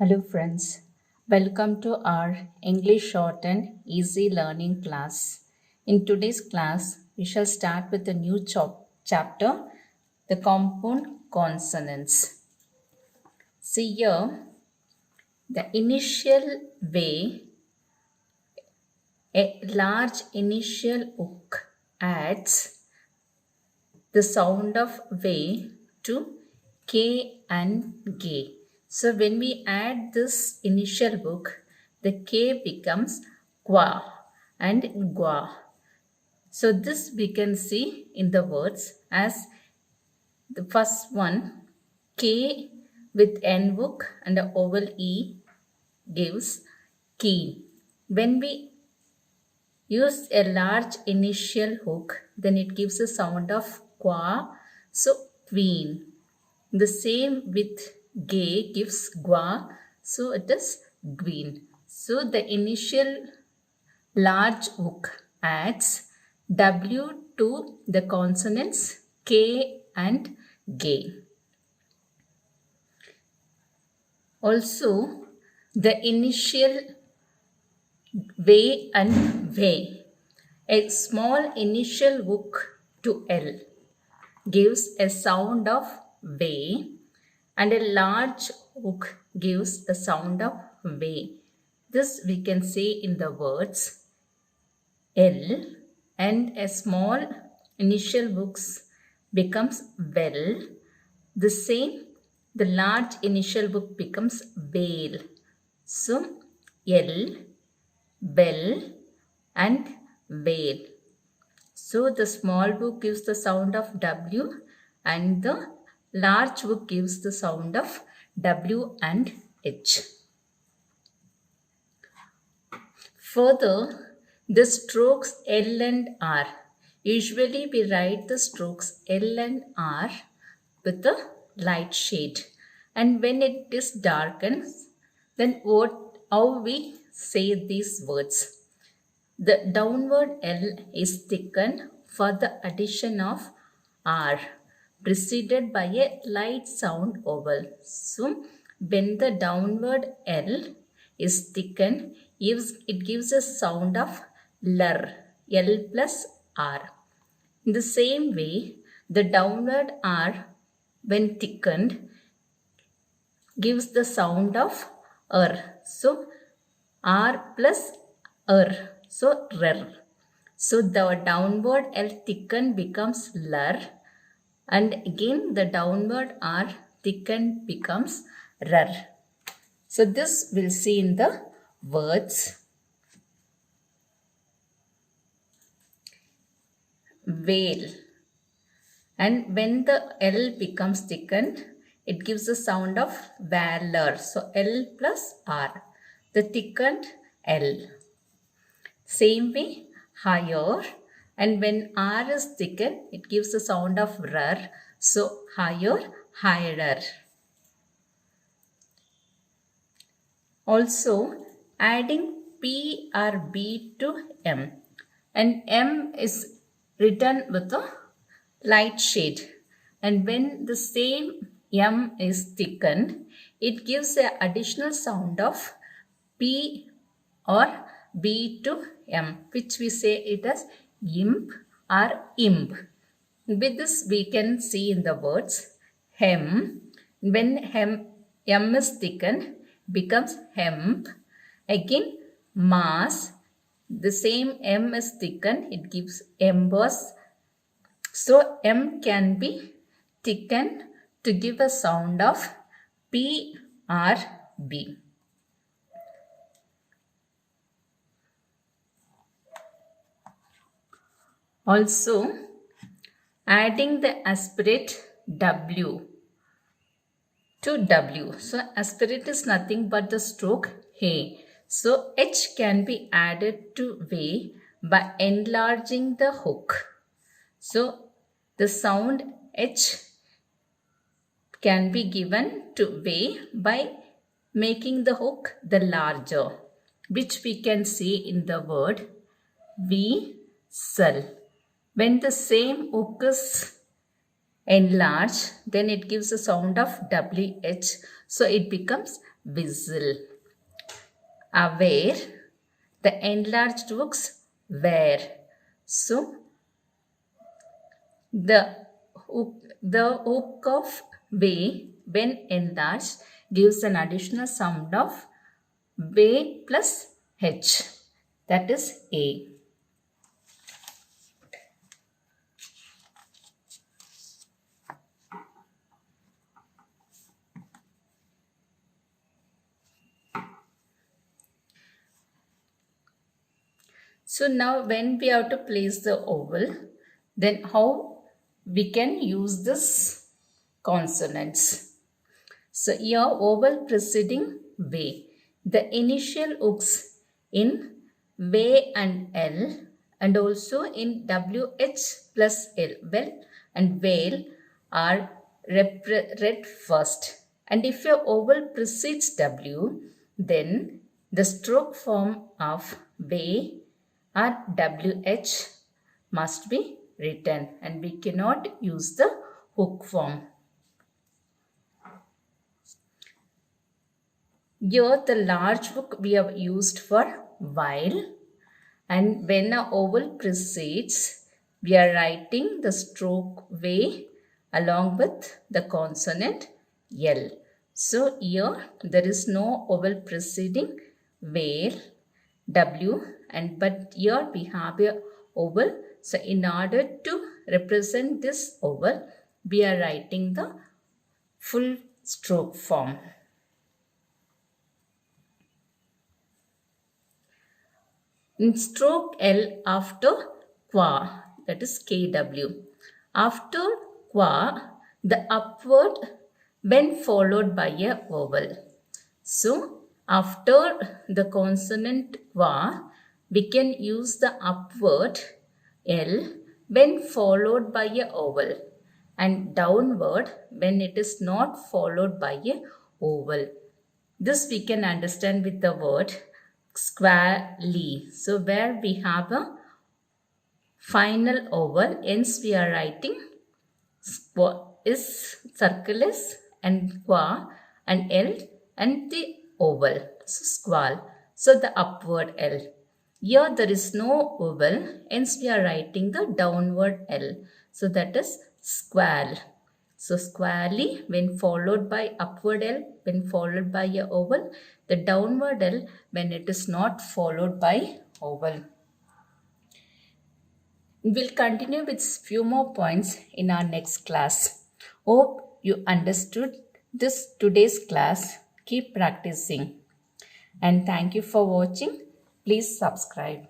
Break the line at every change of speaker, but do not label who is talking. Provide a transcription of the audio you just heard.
Hello, friends. Welcome to our English Short and Easy Learning class. In today's class, we shall start with a new chapter, the compound consonants. See here, the initial way, a large initial hook adds the sound of way to K and G. So when we add this initial hook, the K becomes qua and gua. So this we can see in the words as the first one, K with N hook and a vowel E gives key. When we use a large initial hook, then it gives a sound of qua, so queen. The same with gay gives gua, so it is green. So the initial large hook adds W to the consonants K and gay. Also, the initial way and way. A small initial hook to L gives a sound of way, and a large hook gives a sound of way. This we can say in the words L, and a small initial hooks becomes well. The same, the large initial hook becomes veil. So L, bell and veil. So the small hook gives the sound of W and the large hook gives the sound of W and H. Further, the strokes L and R. Usually we write the strokes L and R with a light shade. And when it is darkened, then how we say these words? The downward L is thickened for the addition of R, preceded by a light sound vowel. So, when the downward L is thickened, it gives a sound of L, L plus R. In the same way, the downward R, when thickened, gives the sound of So, R plus So, rer. So, the downward L thickened becomes ler, and again the downward R thickened becomes rer. So, this we'll see in the words. Veil. And when the L becomes thickened, it gives the sound of valor. So, L plus R. The thickened L. Same way, higher, and when R is thickened, it gives the sound of R. So, higher, higher. Also, adding P or B to M, and M is written with a light shade, and when the same M is thickened, it gives an additional sound of P or B to M, which we say it as imp or imp. With this we can see in the words hem. When M is thickened, becomes hemp. Again, mass. The same M is thickened, it gives emboss. So M can be thickened to give a sound of P or B. Also, adding the aspirate W to W. So, aspirate is nothing but the stroke H. So, H can be added to way by enlarging the hook. So, the sound H can be given to way by making the hook the larger, which we can see in the word whistle. When the same hook is enlarged, then it gives a sound of WH. So it becomes whistle. Aware, the enlarged hooks, where. So the hook of way, when enlarged, gives an additional sound of way plus H. That is A. So now when we have to place the oval, then how we can use this consonants. So here oval preceding way. The initial hooks in way and L and also in WH plus L, well and whale are read first. And if your oval precedes W, then the stroke form of way or WH must be written and we cannot use the hook form. Here the large hook we have used for while, and when a oval precedes, we are writing the stroke way along with the consonant L. So here there is no oval preceding where W, and but here we have a oval. So in order to represent this oval, we are writing the full stroke form. In stroke L after qua, that is KW. After qua, the upward when followed by a vowel. So after the consonant qua, we can use the upward L when followed by a vowel and downward when it is not followed by a vowel. This we can understand with the word squarely. So where we have a final vowel, hence we are writing is circle is and qua and L and the oval. So squall. So the upward L. Here there is no vowel, hence we are writing the downward L. So that is squall. So squarely when followed by upward L, when followed by a vowel, the downward L when it is not followed by vowel. We'll continue with few more points in our next class. Hope you understood this today's class. Keep practicing. And thank you for watching. Please subscribe.